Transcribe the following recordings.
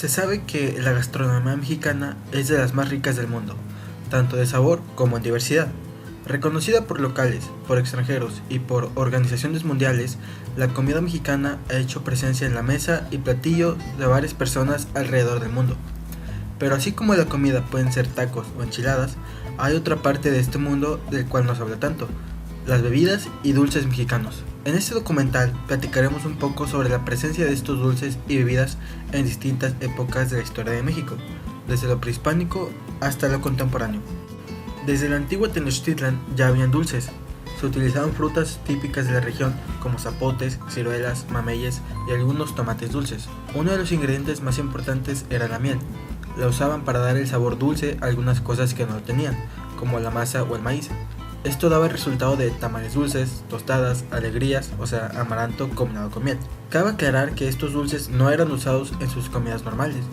Se sabe que la gastronomía mexicana es de las más ricas del mundo, tanto de sabor como en diversidad. Reconocida por locales, por extranjeros y por organizaciones mundiales, la comida mexicana ha hecho presencia en la mesa y platillo de varias personas alrededor del mundo. Pero así como la comida pueden ser tacos o enchiladas, hay otra parte de este mundo del cual no se habla tanto: las bebidas y dulces mexicanos. En este documental platicaremos un poco sobre la presencia de estos dulces y bebidas en distintas épocas de la historia de México, desde lo prehispánico hasta lo contemporáneo. Desde la antigua Tenochtitlan ya habían dulces. Se utilizaban frutas típicas de la región como zapotes, ciruelas, mameyes y algunos tomates dulces. Uno de los ingredientes más importantes era la miel. La usaban para dar el sabor dulce a algunas cosas que no lo tenían, como la masa o el maíz. Esto daba el resultado de tamales dulces, tostadas, alegrías, o sea, amaranto combinado con miel. Cabe aclarar que estos dulces no eran usados en sus comidas normales,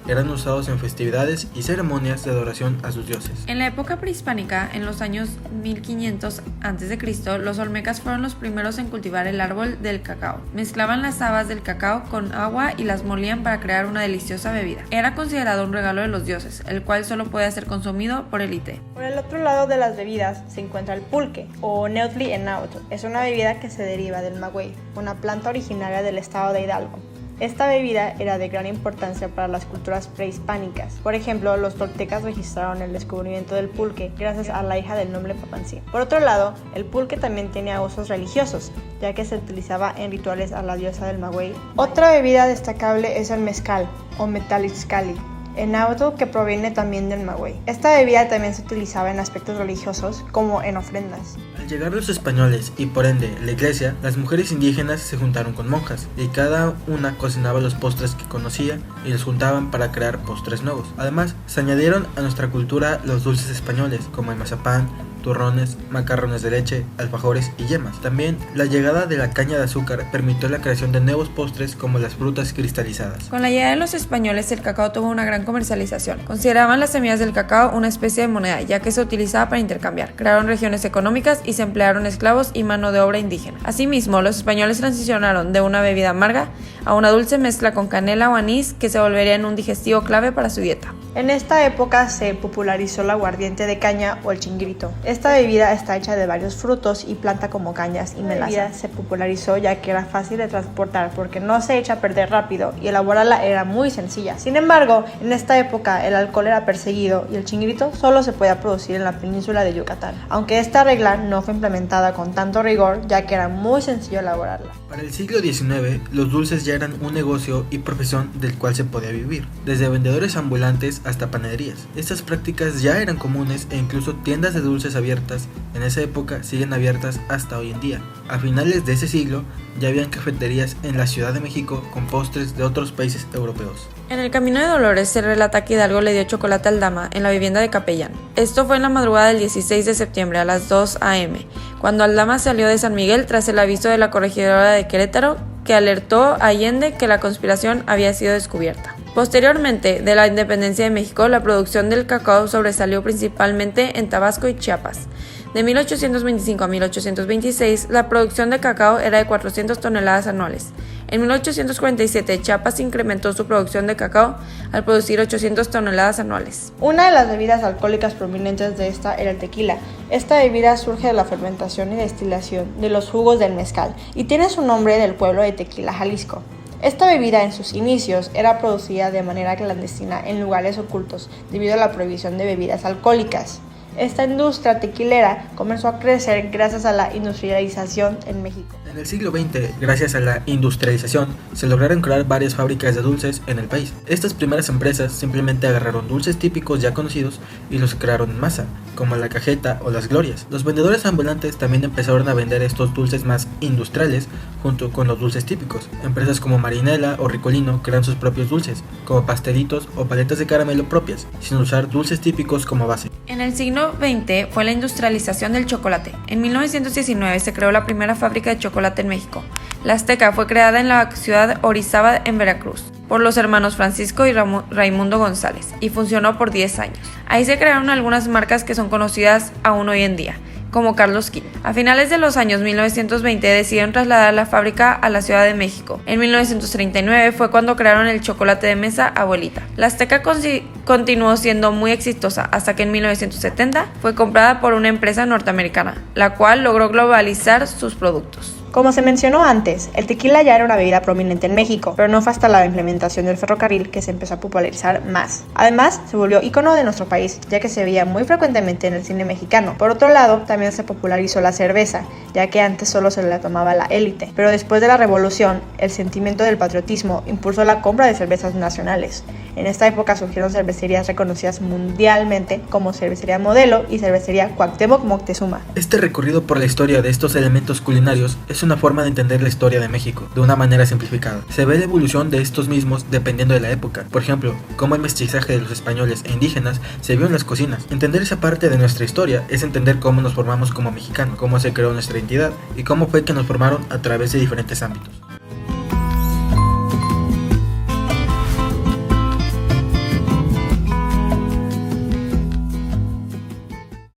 eran usados en festividades y ceremonias de adoración a sus dioses. En la época prehispánica, en los años 1500 a.C., los olmecas fueron los primeros en cultivar el árbol del cacao. Mezclaban las habas del cacao con agua y las molían para crear una deliciosa bebida. Era considerado un regalo de los dioses, el cual solo puede ser consumido por élite. Por el otro lado de las bebidas se encuentra el pulque, o Neutli en náhuatl. Es una bebida que se deriva del maguey, una planta originaria del estado de Hidalgo. Esta bebida era de gran importancia para las culturas prehispánicas. Por ejemplo, los toltecas registraron el descubrimiento del pulque gracias a la hija del noble Papantzin. Por otro lado, el pulque también tenía usos religiosos, ya que se utilizaba en rituales a la diosa del maguey. Otra bebida destacable es el mezcal, o metalixcali, en náhuatl, que proviene también del maguey. Esta bebida también se utilizaba en aspectos religiosos, como en ofrendas. Al llegar los españoles y por ende la iglesia, las mujeres indígenas se juntaron con monjas y cada una cocinaba los postres que conocía y los juntaban para crear postres nuevos. Además, se añadieron a nuestra cultura los dulces españoles, como el mazapán, turrones, macarrones de leche, alfajores y yemas. También la llegada de la caña de azúcar permitió la creación de nuevos postres como las frutas cristalizadas. Con la llegada de los españoles, el cacao tuvo una gran comercialización. Consideraban las semillas del cacao una especie de moneda, ya que se utilizaba para intercambiar. Crearon regiones económicas y se emplearon esclavos y mano de obra indígena. Asimismo, los españoles transicionaron de una bebida amarga a una dulce mezcla con canela o anís que se volvería en un digestivo clave para su dieta. En esta época se popularizó el aguardiente de caña o el chinguito. Esta bebida está hecha de varios frutos y planta como cañas y melaza. La bebida se popularizó ya que era fácil de transportar porque no se echa a perder rápido y elaborarla era muy sencilla. Sin embargo, en esta época el alcohol era perseguido y el chinguito solo se podía producir en la península de Yucatán, aunque esta regla no fue implementada con tanto rigor ya que era muy sencillo elaborarla. Para el siglo XIX, los dulces ya eran un negocio y profesión del cual se podía vivir, desde vendedores ambulantes hasta panaderías. Estas prácticas ya eran comunes e incluso tiendas de dulces abiertas en esa época siguen abiertas hasta hoy en día. A finales de ese siglo ya habían cafeterías en la Ciudad de México con postres de otros países europeos. En el Camino de Dolores se relata que Hidalgo le dio chocolate al Dama en la vivienda de Capellán. Esto fue en la madrugada del 16 de septiembre a las 2 a.m., cuando Aldama salió de San Miguel tras el aviso de la corregidora de Querétaro, que alertó a Allende que la conspiración había sido descubierta. Posteriormente, de la independencia de México, la producción del cacao sobresalió principalmente en Tabasco y Chiapas. De 1825 a 1826, la producción de cacao era de 400 toneladas anuales. En 1847, Chiapas incrementó su producción de cacao al producir 800 toneladas anuales. Una de las bebidas alcohólicas prominentes de esta era el tequila. Esta bebida surge de la fermentación y destilación de los jugos del mezcal y tiene su nombre del pueblo de Tequila, Jalisco. Esta bebida en sus inicios era producida de manera clandestina en lugares ocultos debido a la prohibición de bebidas alcohólicas. Esta industria tequilera comenzó a crecer gracias a la industrialización en México. En el siglo XX, gracias a la industrialización, se lograron crear varias fábricas de dulces en el país. Estas primeras empresas simplemente agarraron dulces típicos ya conocidos y los crearon en masa, como la cajeta o las glorias. Los vendedores ambulantes también empezaron a vender estos dulces más industriales junto con los dulces típicos. Empresas como Marinela o Ricolino crean sus propios dulces, como pastelitos o paletas de caramelo propias, sin usar dulces típicos como base. En el siglo XX fue la industrialización del chocolate. En 1919 se creó la primera fábrica de chocolate en México. La Azteca fue creada en la ciudad Orizaba, en Veracruz, por los hermanos Francisco y Raimundo González, y funcionó por 10 años. Ahí se crearon algunas marcas que son conocidas aún hoy en día, como Carlos V. A finales de los años 1920 decidieron trasladar la fábrica a la Ciudad de México. En 1939 fue cuando crearon el chocolate de mesa Abuelita. La Azteca continuó siendo muy exitosa hasta que en 1970 fue comprada por una empresa norteamericana, la cual logró globalizar sus productos. Como se mencionó antes, el tequila ya era una bebida prominente en México, pero no fue hasta la implementación del ferrocarril que se empezó a popularizar más. Además, se volvió ícono de nuestro país, ya que se veía muy frecuentemente en el cine mexicano. Por otro lado, también se popularizó la cerveza, ya que antes solo se la tomaba la élite. Pero después de la revolución, el sentimiento del patriotismo impulsó la compra de cervezas nacionales. En esta época surgieron cervecerías reconocidas mundialmente como Cervecería Modelo y Cervecería Cuauhtémoc Moctezuma. Este recorrido por la historia de estos elementos culinarios es una forma de entender la historia de México de una manera simplificada. Se ve la evolución de estos mismos dependiendo de la época. Por ejemplo, cómo el mestizaje de los españoles e indígenas se vio en las cocinas. Entender esa parte de nuestra historia es entender cómo nos formamos como mexicanos, cómo se creó nuestra identidad y cómo fue que nos formaron a través de diferentes ámbitos.